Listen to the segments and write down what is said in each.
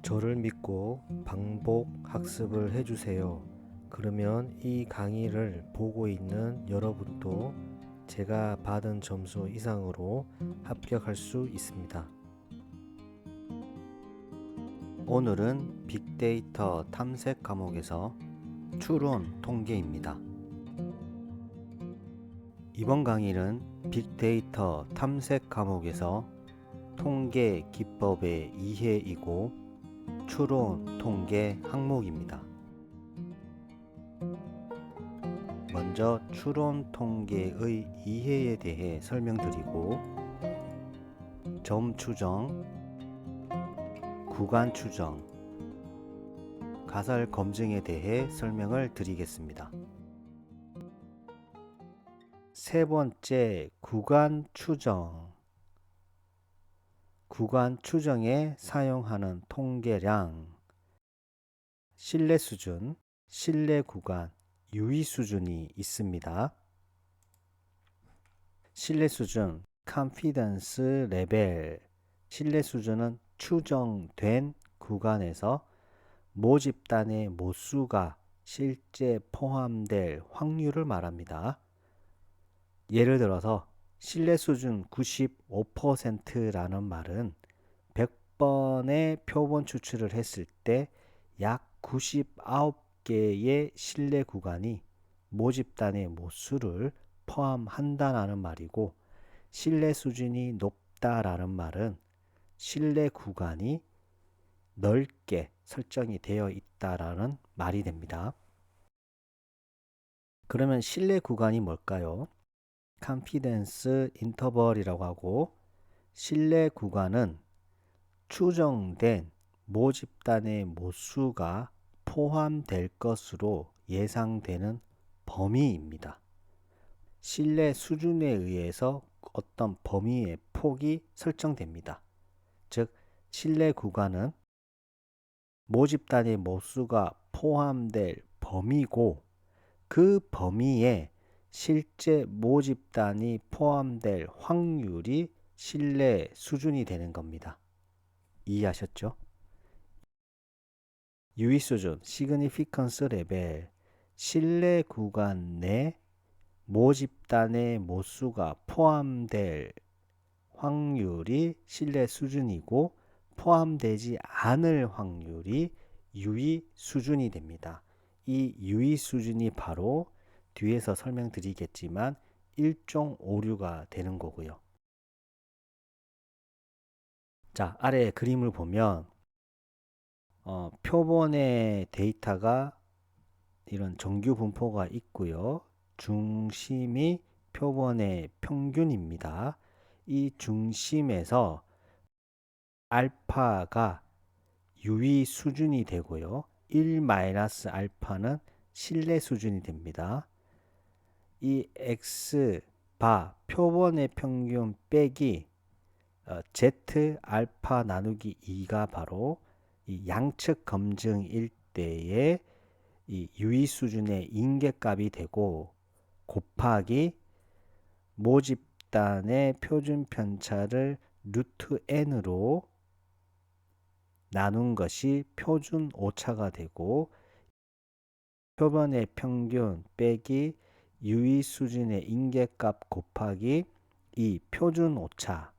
저를 믿고 반복 학습을 해주세요. 그러면 이 강의를 보고 있는 여러분도 제가 받은 점수 이상으로 합격할 수 있습니다. 오늘은 빅데이터 탐색 과목에서 추론 통계입니다. 이번 강의는 빅데이터 탐색 과목에서 통계 기법의 이해이고 추론 통계 항목입니다. 먼저 추론 통계의 이해에 대해 설명드리고 점 추정, 구간 추정, 가설 검증에 대해 설명을 드리겠습니다. 세 번째, 구간 추정. 구간 추정에 사용하는 통계량, 신뢰 수준, 신뢰 구간, 유의 수준이 있습니다. 신뢰 수준, confidence level. 신뢰 수준은 추정된 구간에서 모집단의 모수가 실제 포함될 확률을 말합니다. 예를 들어서 신뢰 수준 95%라는 말은 100번의 표본 추출을 했을 때 약 99개의 신뢰 구간이 모집단의 모수를 포함한다는 말이고, 신뢰 수준이 높다라는 말은 신뢰 구간이 넓게 설정이 되어 있다라는 말이 됩니다. 그러면 신뢰 구간이 뭘까요? confidence interval이라고 하고, 신뢰 구간은 추정된 모집단의 모수가 포함될 것으로 예상되는 범위입니다. 신뢰 수준에 의해서 어떤 범위의 폭이 설정됩니다. 즉, 신뢰 구간은 모집단의 모수가 포함될 범위고, 그 범위에 실제 모집단이 포함될 확률이 신뢰 수준이 되는 겁니다. 이해하셨죠? 유의 수준, significance level. 신뢰 구간 내 모집단의 모수가 포함될 확률이 신뢰 수준이고, 포함되지 않을 확률이 유의 수준이 됩니다. 이 유의 수준이 바로 뒤에서 설명드리겠지만 일종 오류가 되는 거고요. 자, 아래 그림을 보면 표본의 데이터가 이런 정규 분포가 있고요. 중심이 표본의 평균입니다. 이 중심에서 알파가 유의 수준이 되고요. 1-알파는 신뢰 수준이 됩니다. 이 X바 표본의 평균 빼기 Z 알파 나누기 2가 바로 이 양측 검증일 때의 이 유의 수준의 인계값이 되고, 곱하기 모집단의 표준 편차를 루트 n으로 나눈 것이 표준 오차가 되고, 표본의 평균 빼기 유의 수준의 인계값 곱하기 이 표준 오차,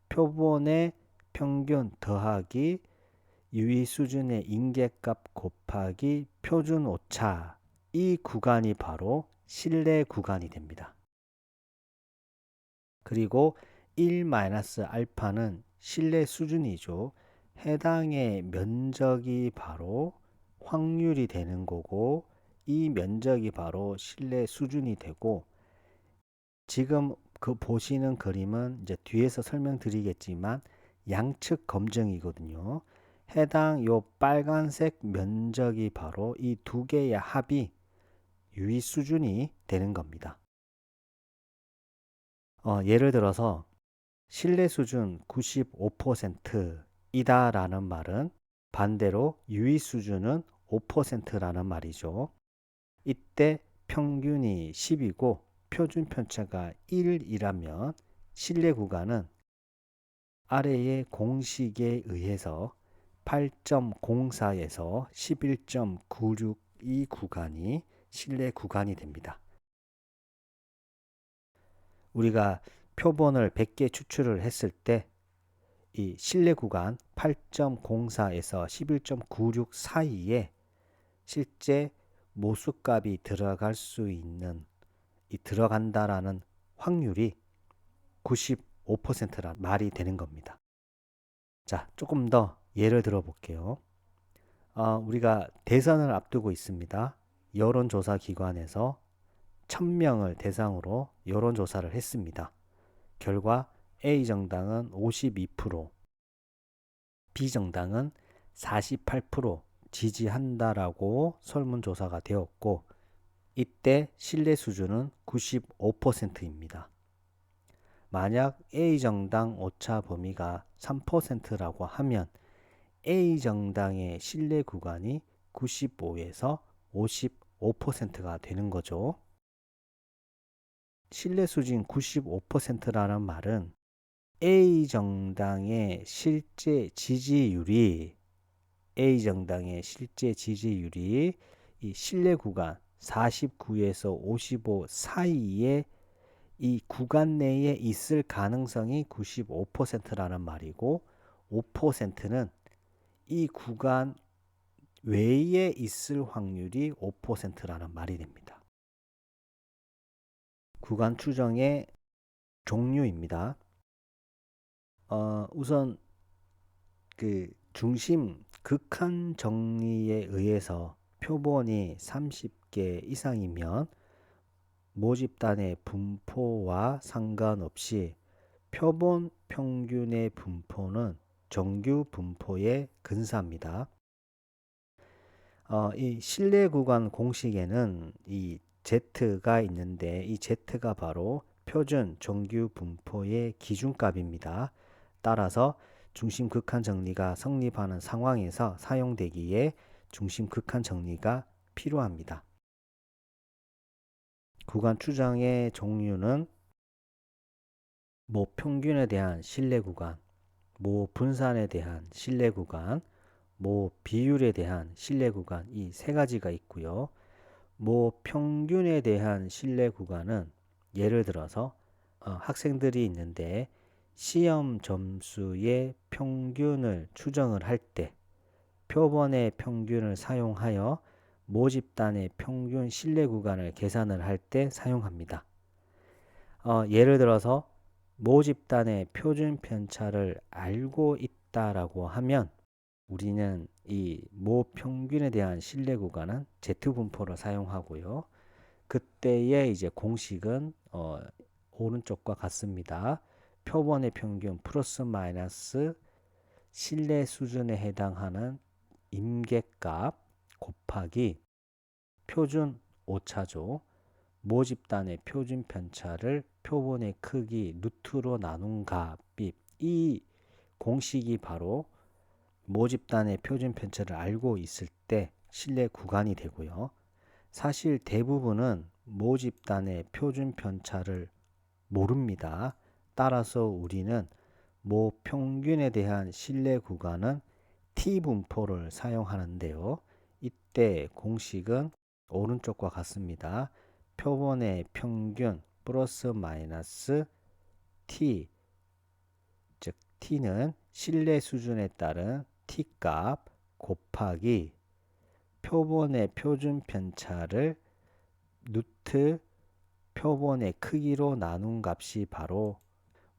표본의 평균 더하기 유의 수준의 인계값 곱하기 표준 오차, 이 구간이 바로 신뢰 구간이 됩니다. 그리고 1-알파는 신뢰 수준이죠. 해당의 면적이 바로 확률이 되는 거고, 이 면적이 바로 신뢰 수준이 되고, 지금 그 보시는 그림은 이제 뒤에서 설명드리겠지만 양측 검증이거든요. 해당 요 빨간색 면적이 바로 이 두 개의 합이 유의 수준이 되는 겁니다. 예를 들어서 신뢰 수준 95%이다라는 말은 반대로 유의 수준은 5%라는 말이죠. 이때 평균이 10이고 표준 편차가 1이라면 신뢰 구간은 아래의 공식에 의해서 8.04에서 11.96 이 구간이 실내 구간이 됩니다. 우리가 표본을 100개 추출을 했을 때 이 실내 구간 8.04에서 11.96 사이에 실제 모수값이 들어갈 수 있는 이 들어간다라는 확률이 95%란 말이 되는 겁니다. 자, 조금 더 예를 들어 볼게요. 우리가 대선을 앞두고 있습니다. 여론조사 기관에서 1000명을 대상으로 여론조사를 했습니다. 결과 A정당은 52%, B정당은 48% 지지한다라고 설문조사가 되었고, 이때 신뢰 수준은 95%입니다. 만약 A정당 오차 범위가 3%라고 하면 A정당의 신뢰 구간이 95에서 55%가 되는 거죠. 신뢰 수준 95%라는 말은 A정당의 실제 지지율이 이 신뢰 구간 49에서 55 사이에 이 구간 내에 있을 가능성이 95%라는 말이고, 5%는 이 구간 외에 있을 확률이 5%라는 말이 됩니다. 구간 추정의 종류입니다. 우선 그 중심 극한 정리에 의해서 표본이 30개 이상이면 모집단의 분포와 상관없이 표본 평균의 분포는 정규 분포에 근사합니다. 이 신뢰 구간 공식에는 이 Z가 있는데, 이 Z가 바로 표준 정규 분포의 기준값입니다. 따라서 중심 극한 정리가 성립하는 상황에서 사용되기에 중심 극한 정리가 필요합니다. 구간 추정의 종류는 모 평균에 대한 신뢰 구간, 모 분산에 대한 신뢰 구간, 모 비율에 대한 신뢰 구간, 이 세 가지가 있고요. 모 평균에 대한 신뢰 구간은 예를 들어서 학생들이 있는데 시험 점수의 평균을 추정을 할 때 표본의 평균을 사용하여 모집단의 평균 신뢰 구간을 계산을 할 때 사용합니다. 예를 들어서 모집단의 표준 편차를 알고 있다라고 하면 우리는 이 모 평균에 대한 신뢰 구간은 Z분포를 사용하고요. 그때의 이제 공식은 오른쪽과 같습니다. 표본의 평균 플러스 마이너스 신뢰 수준에 해당하는 임계값 곱하기 표준 오차죠. 모집단의 표준 편차를 표본의 크기 루트로 나눈 값이, 이 공식이 바로 모집단의 표준 편차를 알고 있을 때 신뢰 구간이 되고요. 사실 대부분은 모집단의 표준 편차를 모릅니다. 따라서 우리는 모 평균에 대한 신뢰 구간은 T분포를 사용하는데요. 이때 공식은 오른쪽과 같습니다. 표본의 평균 플러스 마이너스 T, 즉 T는 신뢰 수준에 따른 T값 곱하기 표본의 표준 편차를 루트 표본의 크기로 나눈 값이 바로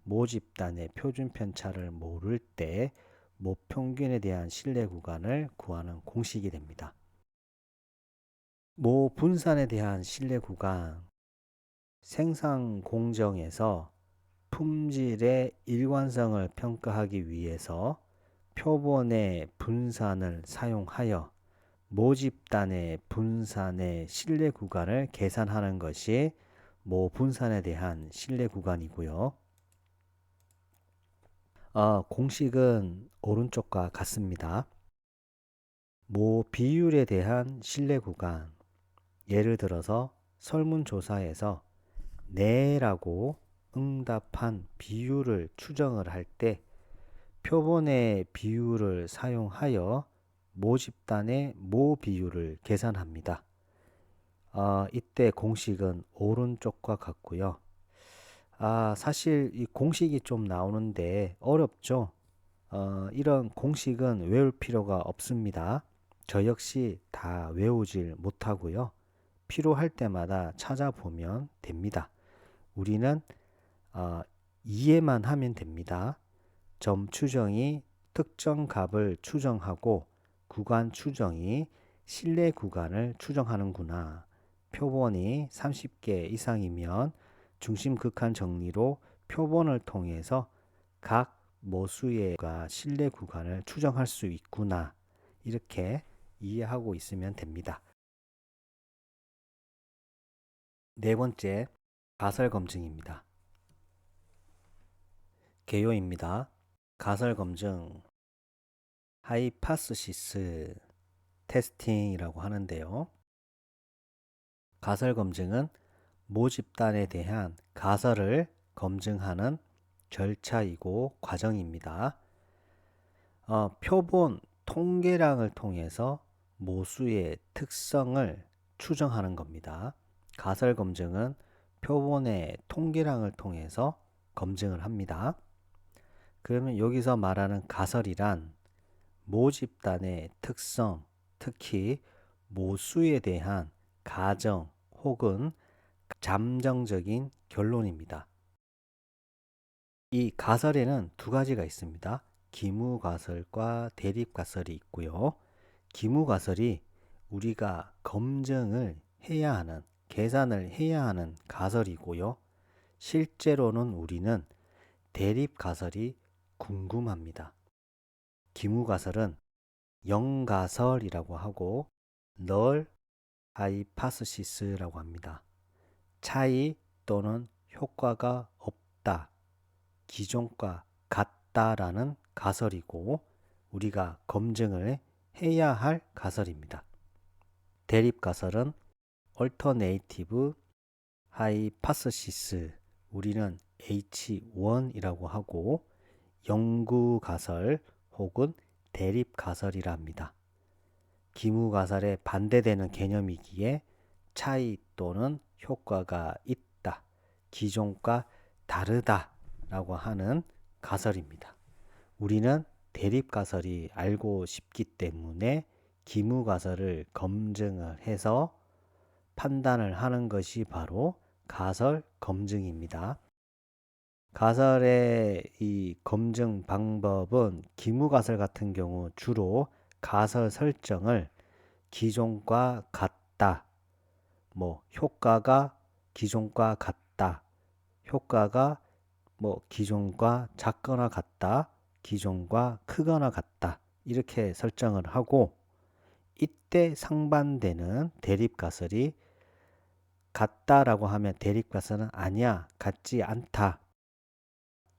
모집단의 표준 편차를 모를 때 모평균에 대한 신뢰 구간을 구하는 공식이 됩니다. 모 분산에 대한 신뢰 구간, 생산 공정에서 품질의 일관성을 평가하기 위해서 표본의 분산을 사용하여 모집단의 분산의 신뢰 구간을 계산하는 것이 모 분산에 대한 신뢰 구간이고요. 공식은 오른쪽과 같습니다. 모 비율에 대한 신뢰 구간, 예를 들어서 설문조사에서 네라고 응답한 비율을 추정을 할 때 표본의 비율을 사용하여 모집단의 모 비율을 계산합니다. 이때 공식은 오른쪽과 같고요. 사실 이 공식이 좀 나오는데 어렵죠? 이런 공식은 외울 필요가 없습니다. 저 역시 다 외우질 못하고요. 필요할 때마다 찾아보면 됩니다. 우리는 이해만 하면 됩니다. 점 추정이 특정 값을 추정하고 구간 추정이 실내 구간을 추정하는구나. 표본이 30개 이상이면 중심 극한 정리로 표본을 통해서 각 모수의 실내 구간을 추정할 수 있구나. 이렇게 이해하고 있으면 됩니다. 네 번째, 가설 검증입니다. 개요입니다. 가설 검증, 하이파스시스 테스팅이라고 하는데요. 가설 검증은 모집단에 대한 가설을 검증하는 절차이고 과정입니다. 표본 통계량을 통해서 모수의 특성을 추정하는 겁니다. 가설 검증은 표본의 통계량을 통해서 검증을 합니다. 그러면 여기서 말하는 가설이란 모집단의 특성, 특히 모수에 대한 가정 혹은 잠정적인 결론입니다. 이 가설에는 두 가지가 있습니다. 기무가설과 대립가설이 있고요. 기무가설이 우리가 검증을 해야 하는, 계산을 해야 하는 가설이고요. 실제로는 우리는 대립가설이 궁금합니다. 기무가설은 영가설이라고 하고 널 하이파스시스라고 합니다. 차이 또는 효과가 없다, 기존과 같다라는 가설이고 우리가 검증을 해야 할 가설입니다. 대립가설은 얼터네이티브 하이파스시스, 우리는 H1이라고 하고 영구가설 혹은 대립가설이라 합니다. 기무가설에 반대되는 개념이기에 차이 또는 효과가 있다, 기존과 다르다 라고 하는 가설입니다. 우리는 대립가설이 알고 싶기 때문에 기무가설을 검증을 해서 판단을 하는 것이 바로 가설 검증입니다. 가설의 이 검증 방법은 기무가설 같은 경우 주로 가설 설정을 기존과 같다, 효과가 기존과 같다, 효과가 기존과 작거나 같다, 기존과 크거나 같다 이렇게 설정을 하고 이때 상반되는 대립가설이 같다라고 하면 대립가설은 아니야, 같지 않다.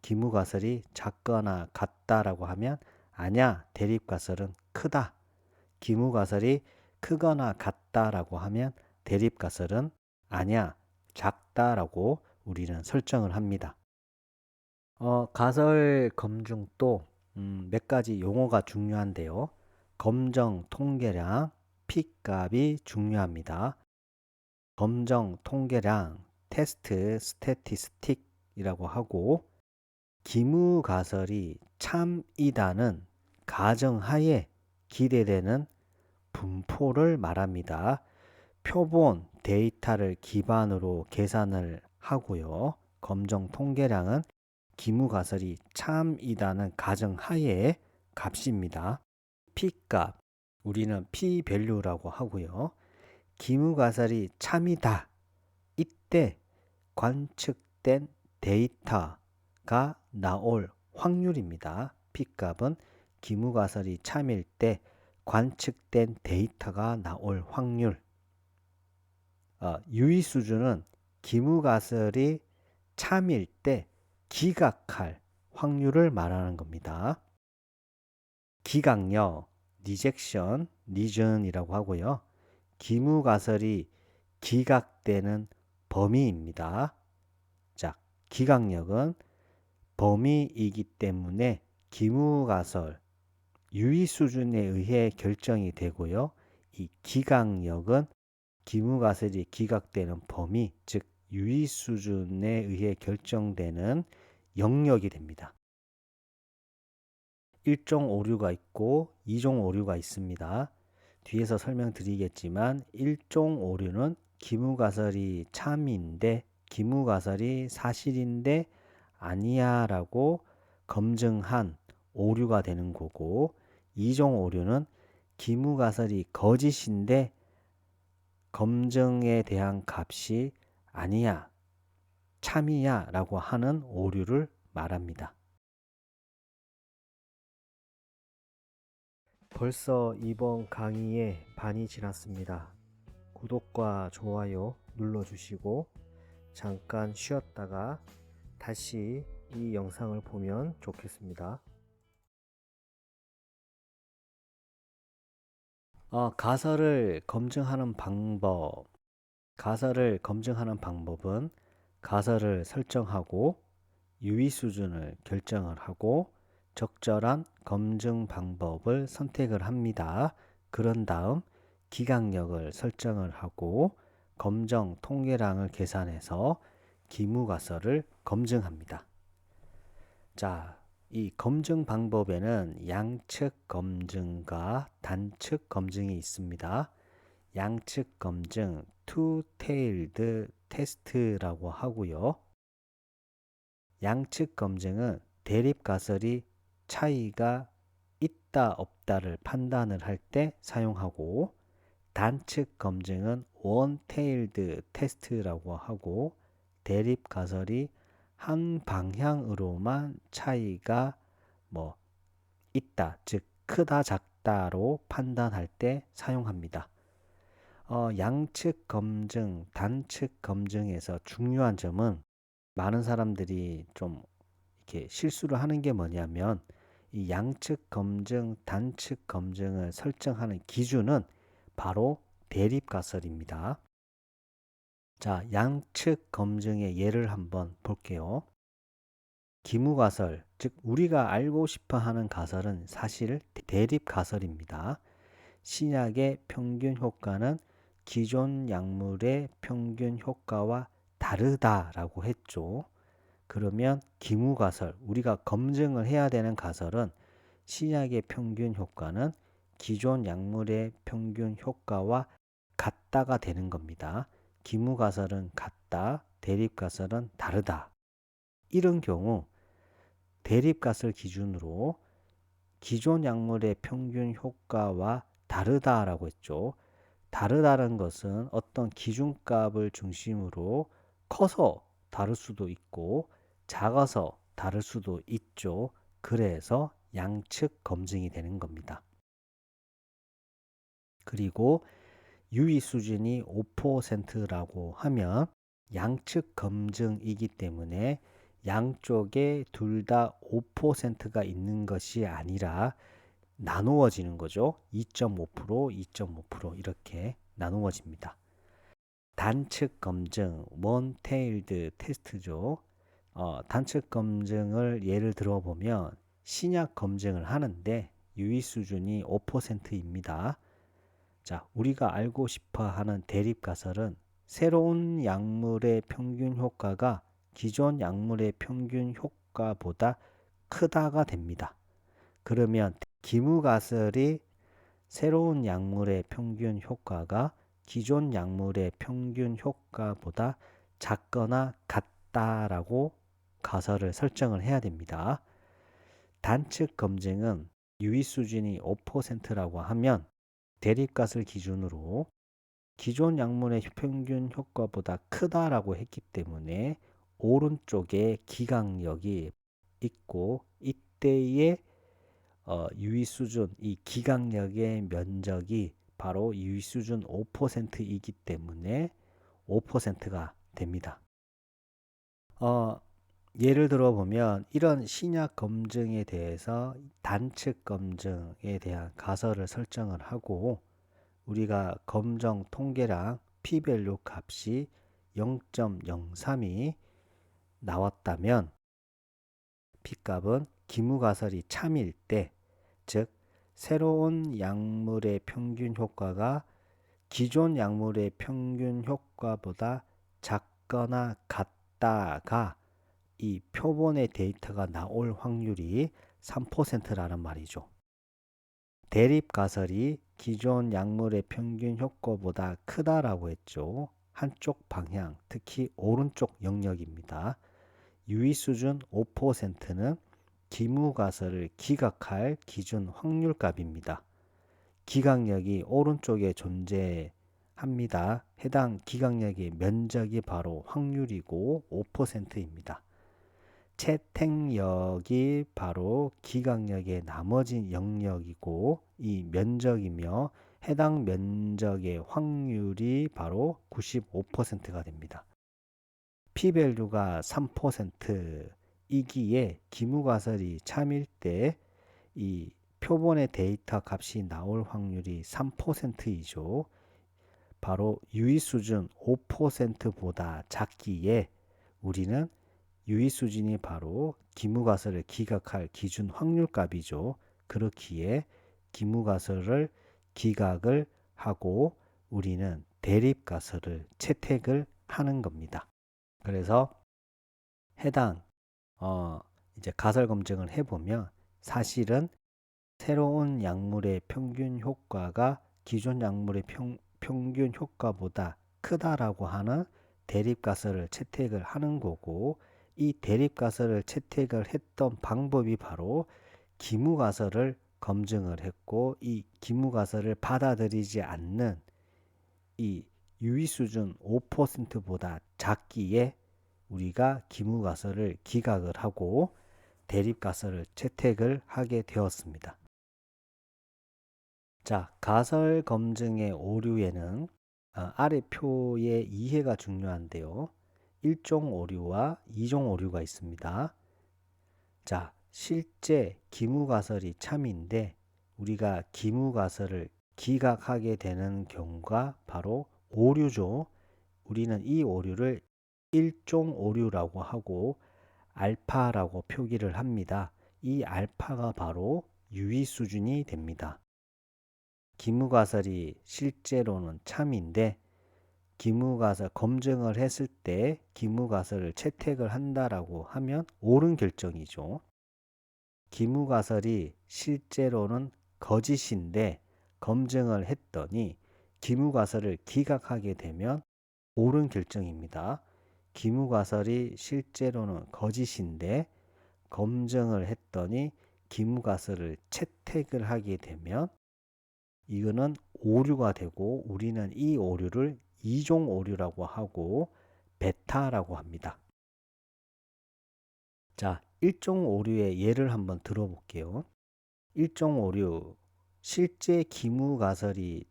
기무가설이 작거나 같다라고 하면 아니야, 대립가설은 크다. 기무가설이 크거나 같다라고 하면 대립가설은 아니야, 작다라고 우리는 설정을 합니다. 가설 검증 또 몇 가지 용어가 중요한데요. 검정 통계량, P값이 중요합니다. 검정 통계량, 테스트 스태티스틱이라고 하고 기무가설이 참이다는 가정하에 기대되는 분포를 말합니다. 표본 데이터를 기반으로 계산을 하고요. 검정 통계량은 기무가설이 참이다는 가정하에 값입니다. P값, 우리는 P-밸류라고 하고요. 기무가설이 참이다. 이때 관측된 데이터가 나올 확률입니다. P값은 기무가설이 참일 때 관측된 데이터가 나올 확률. 유의 수준은 기무가설이 참일 때 기각할 확률을 말하는 겁니다. 기각력, 리젝션, 리전이라고 하고요. 기무가설이 기각되는 범위입니다. 자, 기각력은 범위이기 때문에 기무가설 유의 수준에 의해 결정이 되고요. 이 기각력은 기무가설이 기각되는 범위, 즉 유의 수준에 의해 결정되는 영역이 됩니다. 1종 오류가 있고 2종 오류가 있습니다. 뒤에서 설명드리겠지만 1종 오류는 기무가설이 참인데 기무가설이 사실인데 아니야 라고 검증한 오류가 되는 거고 2종 오류는 기무가설이 거짓인데 검증에 대한 값이 아니야, 참이야 라고 하는 오류를 말합니다. 벌써 이번 강의에 반이 지났습니다. 구독과 좋아요 눌러주시고 잠깐 쉬었다가 다시 이 영상을 보면 좋겠습니다. 가설을 검증하는 방법은 가설을 설정하고 유의 수준을 결정을 하고 적절한 검증 방법을 선택을 합니다. 그런 다음 기각력을 설정을 하고 검정 통계량을 계산해서 기무가설을 검증합니다. 자, 이 검증 방법에는 양측 검증과 단측 검증이 있습니다. 양측 검증 two-tailed 테스트라고 하고요. 양측 검증은 대립 가설이 차이가 있다 없다를 판단을 할 때 사용하고 단측 검증은 one-tailed 테스트라고 하고 대립 가설이 한 방향으로만 차이가 있다, 즉 크다 작다로 판단할 때 사용합니다. 양측 검증, 단측 검증에서 중요한 점은 많은 사람들이 좀 이렇게 실수를 하는 게 뭐냐면 이 양측 검증, 단측 검증을 설정하는 기준은 바로 대립 가설입니다. 자, 양측 검증의 예를 한번 볼게요. 기무가설, 즉 우리가 알고 싶어 하는 가설은 사실 대립 가설입니다. 신약의 평균 효과는 기존 약물의 평균 효과와 다르다라고 했죠. 그러면 기무가설, 우리가 검증을 해야 되는 가설은 신약의 평균 효과는 기존 약물의 평균 효과와 같다가 되는 겁니다. 기무가설은 같다, 대립가설은 다르다. 이런 경우 대립가설 기준으로 기존 약물의 평균 효과와 다르다라고 했죠. 다르다는 것은 어떤 기준값을 중심으로 커서 다를 수도 있고 작아서 다를 수도 있죠. 그래서 양측 검증이 되는 겁니다. 그리고 유의 수준이 5%라고 하면 양측 검증이기 때문에 양쪽에 둘 다 5%가 있는 것이 아니라 나누어지는 거죠. 2.5%, 2.5% 이렇게 나누어집니다. 단측 검증, one-tailed 테스트죠. 단측 검증을 예를 들어보면 신약 검증을 하는데 유의 수준이 5%입니다. 자, 우리가 알고 싶어 하는 대립 가설은 새로운 약물의 평균 효과가 기존 약물의 평균 효과보다 크다가 됩니다. 그러면 기무가설이 새로운 약물의 평균 효과가 기존 약물의 평균 효과보다 작거나 같다라고 가설을 설정을 해야 됩니다. 단측 검증은 유의 수준이 5%라고 하면 대립값을 기준으로 기존 약물의 평균 효과보다 크다라고 했기 때문에 오른쪽에 기각력이 있고 이때의 유의 수준, 이 기각력의 면적이 바로 유의 수준 5%이기 때문에 5%가 됩니다. 예를 들어 보면 이런 신약 검증에 대해서 단측 검증에 대한 가설을 설정을 하고 우리가 검정 통계량 p-밸류 값이 0.03이 나왔다면 P값은 기무가설이 참일 때, 즉 새로운 약물의 평균 효과가 기존 약물의 평균 효과보다 작거나 같다가 이 표본의 데이터가 나올 확률이 3%라는 말이죠. 대립가설이 기존 약물의 평균 효과보다 크다라고 했죠. 한쪽 방향, 특히 오른쪽 영역입니다. 유의 수준 5%는 기무가설을 기각할 기준 확률값입니다. 기각력이 오른쪽에 존재합니다. 해당 기각력의 면적이 바로 확률이고 5%입니다. 채택력이 바로 기각력의 나머지 영역이고 이 면적이며 해당 면적의 확률이 바로 95%가 됩니다. P밸류가 3%이기에 기무가설이 참일 때 이 표본의 데이터 값이 나올 확률이 3%이죠. 바로 유의 수준 5%보다 작기에 우리는 유의 수준이 바로 기무가설을 기각할 기준 확률값이죠. 그렇기에 기무가설을 기각을 하고 우리는 대립가설을 채택을 하는 겁니다. 그래서 해당 이제 가설 검증을 해보면 사실은 새로운 약물의 평균 효과가 기존 약물의 평균 효과보다 크다라고 하는 대립가설을 채택을 하는 거고 이 대립가설을 채택을 했던 방법이 바로 기무가설을 검증을 했고 이 기무가설을 받아들이지 않는 이 유의 수준 5%보다 작기에 우리가 기무가설을 기각을 하고 대립가설을 채택을 하게 되었습니다. 자, 가설 검증의 오류에는 아래 표의 이해가 중요한데요. 1종 오류와 2종 오류가 있습니다. 자, 실제 기무가설이 참인데 우리가 기무가설을 기각하게 되는 경우가 바로 오류죠. 우리는 이 오류를 1종 오류라고 하고 알파라고 표기를 합니다. 이 알파가 바로 유의 수준이 됩니다. 기무가설이 실제로는 참인데 기무가설 검증을 했을 때 기무가설을 채택을 한다라고 하면 옳은 결정이죠. 기무가설이 실제로는 거짓인데 검증을 했더니 기무가설을 기각하게 되면 옳은 결정입니다. 기무가설이 실제로는 거짓인데 검증을 했더니 기무가설을 채택을 하게 되면 이거는 오류가 되고 우리는 이 오류를 2종 오류라고 하고 베타라고 합니다. 자, 1종 오류의 예를 한번 들어볼게요. 1종 오류, 실제 기무가설이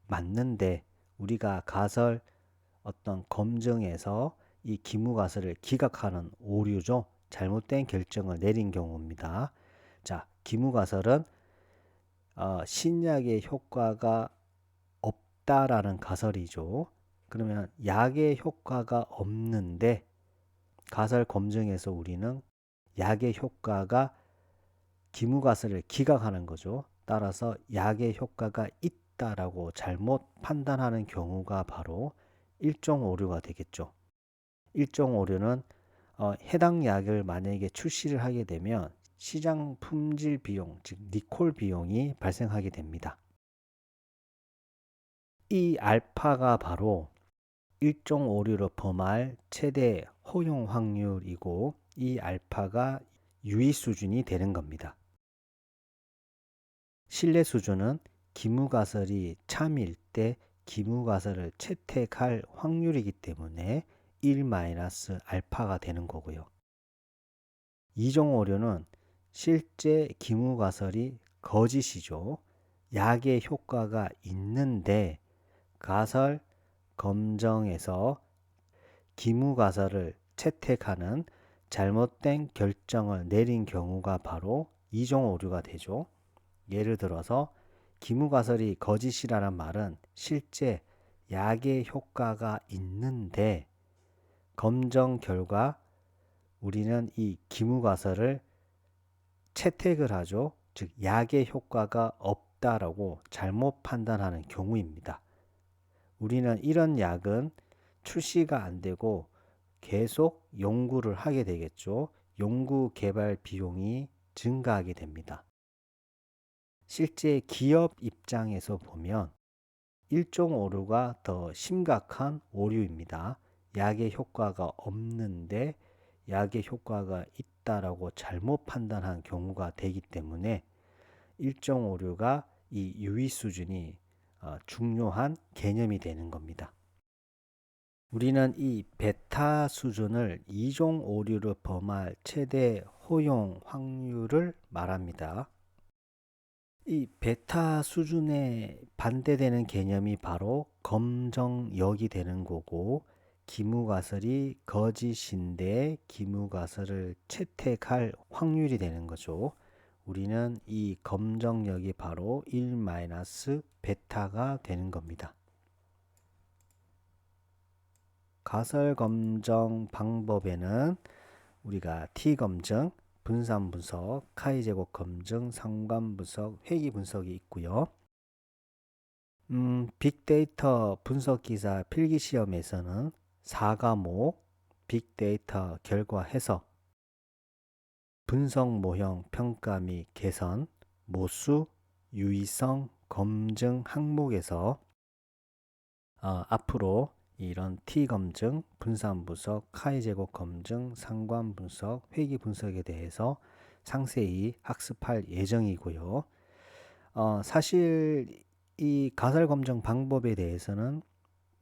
맞는데 우리가 가설 어떤 검증에서 이 기무가설을 기각하는 오류죠. 잘못된 결정을 내린 경우입니다. 자, 기무가설은 신약의 효과가 없다라는 가설이죠. 그러면 약의 효과가 없는데 가설 검증에서 우리는 약의 효과가 기무가설을 기각하는 거죠. 따라서 약의 효과가 있다라고 잘못 판단하는 경우가 바로 1종 오류가 되겠죠. 1종 오류는 해당 약을 만약에 출시를 하게 되면 시장 품질 비용, 즉 리콜 비용이 발생하게 됩니다. 이 알파가 바로 1종 오류로 범할 최대 허용 확률이고 이 알파가 유의 수준이 되는 겁니다. 신뢰 수준은 기무가설이 참일 때 기무가설을 채택할 확률이기 때문에 1-알파가 되는 거고요. 2종 오류는 실제 기무가설이 거짓이죠. 약의 효과가 있는데 가설 검정에서 기무가설을 채택하는 잘못된 결정을 내린 경우가 바로 2종 오류가 되죠. 예를 들어서 기무가설이 거짓이라는 말은 실제 약의 효과가 있는데 검정 결과 우리는 이 기무가설을 채택을 하죠. 즉 약의 효과가 없다라고 잘못 판단하는 경우입니다. 우리는 이런 약은 출시가 안 되고 계속 연구를 하게 되겠죠. 연구 개발 비용이 증가하게 됩니다. 실제 기업 입장에서 보면 일종 오류가 더 심각한 오류입니다. 약의 효과가 없는데 약의 효과가 있다라고 잘못 판단한 경우가 되기 때문에 일종 오류가 이 유의 수준이 중요한 개념이 되는 겁니다. 우리는 이 베타 수준을 이종 오류를 범할 최대 허용 확률을 말합니다. 이 베타 수준에 반대되는 개념이 바로 검정역이 되는 거고, 기무가설이 거짓인데 기무가설을 채택할 확률이 되는 거죠. 우리는 이 검정역이 바로 1-베타가 되는 겁니다. 가설 검정 방법에는 우리가 T 검증, 분산 분석, 카이 제곱 검증, 상관 분석, 회귀 분석이 있고요. 빅데이터 분석 기사 필기 시험에서는 4과목 빅데이터 결과 해석, 분석 모형 평가 및 개선, 모수, 유의성 검증 항목에서 앞으로 이런 T 검증, 분산 분석, 카이 제곱 검증, 상관 분석, 회귀 분석에 대해서 상세히 학습할 예정이고요. 사실 이 가설 검증 방법에 대해서는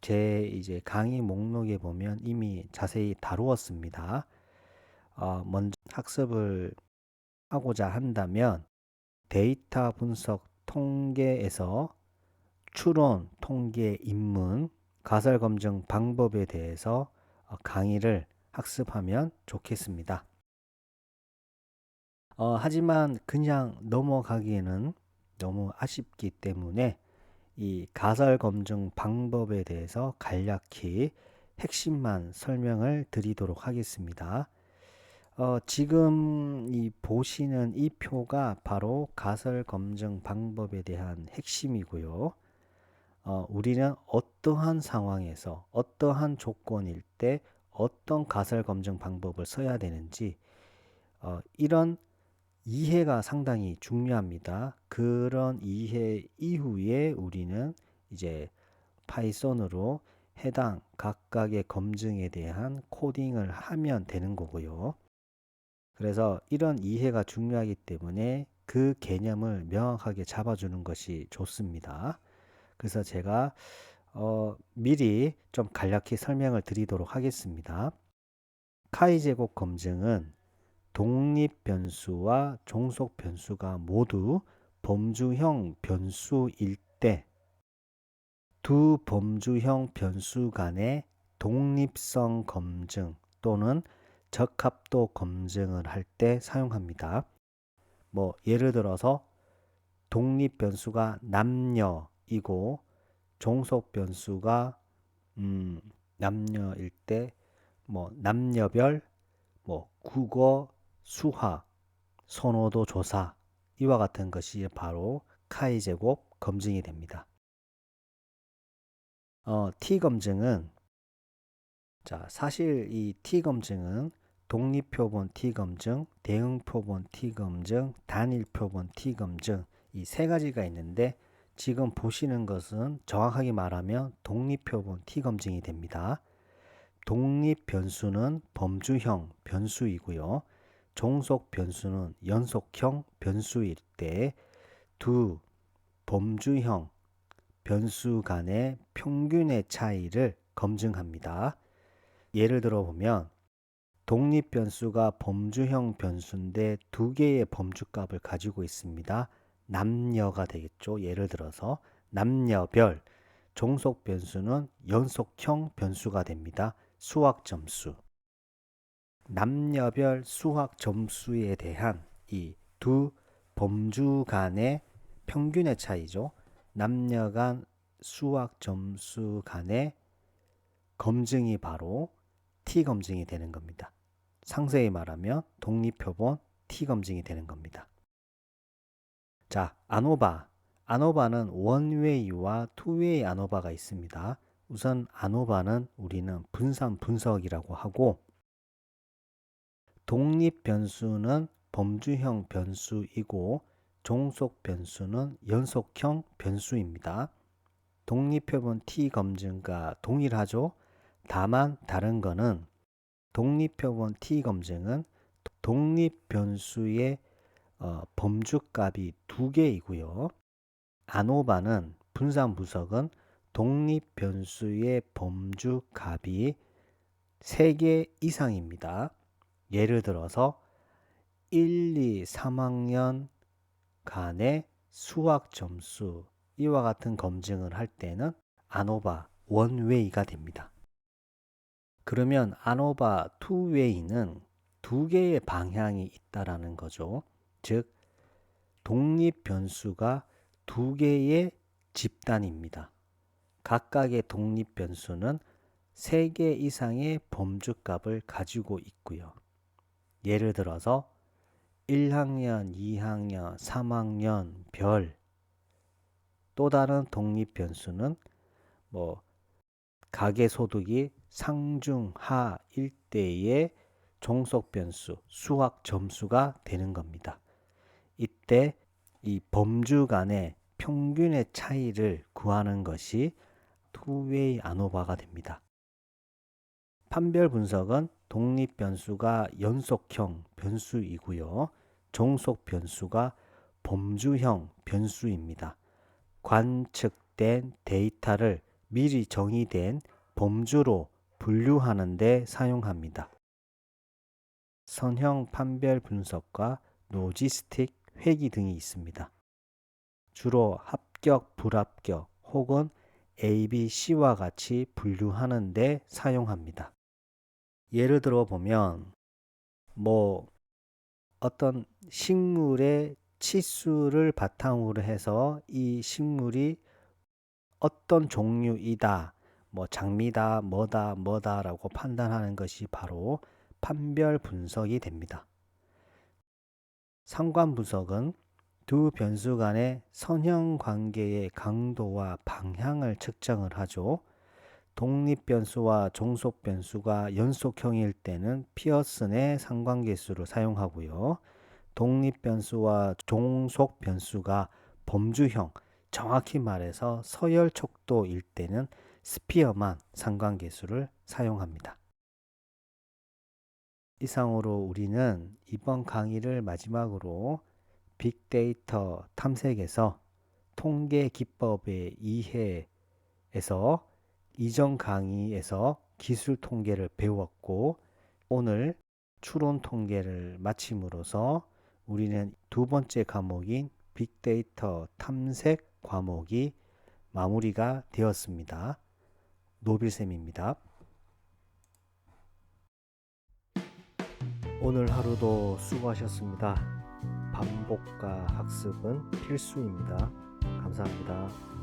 제 이제 강의 목록에 보면 이미 자세히 다루었습니다. 먼저 학습을 하고자 한다면 데이터 분석 통계에서 추론, 통계, 입문, 가설 검증 방법에 대해서 강의를 학습하면 좋겠습니다. 하지만 그냥 넘어가기에는 너무 아쉽기 때문에 이 가설 검증 방법에 대해서 간략히 핵심만 설명을 드리도록 하겠습니다. 지금 이 보시는 이 표가 바로 가설 검증 방법에 대한 핵심이고요. 우리는 어떠한 상황에서 어떠한 조건일 때 어떤 가설 검증 방법을 써야 되는지 이런 이해가 상당히 중요합니다. 그런 이해 이후에 우리는 이제 파이썬으로 해당 각각의 검증에 대한 코딩을 하면 되는 거고요. 그래서 이런 이해가 중요하기 때문에 그 개념을 명확하게 잡아주는 것이 좋습니다. 그래서 제가 미리 좀 간략히 설명을 드리도록 하겠습니다. 카이 제곱 검증은 독립 변수와 종속 변수가 모두 범주형 변수일 때 두 범주형 변수 간의 독립성 검증 또는 적합도 검증을 할 때 사용합니다. 예를 들어서 독립 변수가 남녀이고 종속 변수가 남녀일 때 남녀별 국어, 수학, 선호도 조사 이와 같은 것이 바로 카이 제곱 검증이 됩니다. T 검증은 사실 이 T 검증은 독립표본 T 검증, 대응표본 T 검증, 단일표본 T 검증 이 세 가지가 있는데 지금 보시는 것은 정확하게 말하면 독립표본 T 검증이 됩니다. 독립 변수는 범주형 변수이고요. 종속 변수는 연속형 변수일 때 두 범주형 변수 간의 평균의 차이를 검증합니다. 예를 들어 보면 독립 변수가 범주형 변수인데 두 개의 범주값을 가지고 있습니다. 남녀가 되겠죠. 예를 들어서 남녀별 종속 변수는 연속형 변수가 됩니다. 수학 점수. 남녀별 수학 점수에 대한 이 두 범주 간의 평균의 차이죠. 남녀 간 수학 점수 간의 검증이 바로 T 검증이 되는 겁니다. 상세히 말하면 독립표본 T 검증이 되는 겁니다. 자, 아노바. 아노바는 원웨이와 투웨이 아노바가 있습니다. 우선 아노바는 우리는 분산 분석이라고 하고, 독립 변수는 범주형 변수이고 종속 변수는 연속형 변수입니다. 독립표본 T 검증과 동일하죠. 다만 다른 거는 독립표본 T 검증은 독립 변수의 범주값이 2개이고요. 아노바는 분산 분석은 독립 변수의 범주값이 3개 이상입니다. 예를 들어서 1, 2, 3학년 간의 수학 점수 이와 같은 검증을 할 때는 아노바 원웨이가 됩니다. 그러면 아노바 투웨이는 2개의 방향이 있다라는 거죠. 즉 독립 변수가 2개의 집단입니다. 각각의 독립 변수는 3개 이상의 범주값을 가지고 있고요. 예를 들어서 1학년, 2학년, 3학년 별 또 다른 독립 변수는 가계소득이 상중하일 때의 종속 변수, 수학 점수가 되는 겁니다. 이때 이 범주 간의 평균의 차이를 구하는 것이 투웨이 아노바가 됩니다. 판별 분석은 독립 변수가 연속형 변수이고요. 종속 변수가 범주형 변수입니다. 관측된 데이터를 미리 정의된 범주로 분류하는 데 사용합니다. 선형 판별 분석과 로지스틱 회귀 등이 있습니다. 주로 합격, 불합격 혹은 A, B, C와 같이 분류하는 데 사용합니다. 예를 들어 보면 어떤 식물의 치수를 바탕으로 해서 이 식물이 어떤 종류이다, 장미다, 뭐다라고 판단하는 것이 바로 판별 분석이 됩니다. 상관 분석은 두 변수 간의 선형 관계의 강도와 방향을 측정을 하죠. 독립 변수와 종속 변수가 연속형일 때는 피어슨의 상관계수를 사용하고요. 독립 변수와 종속 변수가 범주형, 정확히 말해서 서열 척도일 때는 스피어만 상관계수를 사용합니다. 이상으로 우리는 이번 강의를 마지막으로 빅데이터 탐색에서 통계 기법의 이해에서 이전 강의에서 기술 통계를 배웠고, 오늘 추론 통계를 마침으로써 우리는 두 번째 과목인 빅데이터 탐색 과목이 마무리가 되었습니다. 노빌쌤입니다. 오늘 하루도 수고하셨습니다. 반복과 학습은 필수입니다. 감사합니다.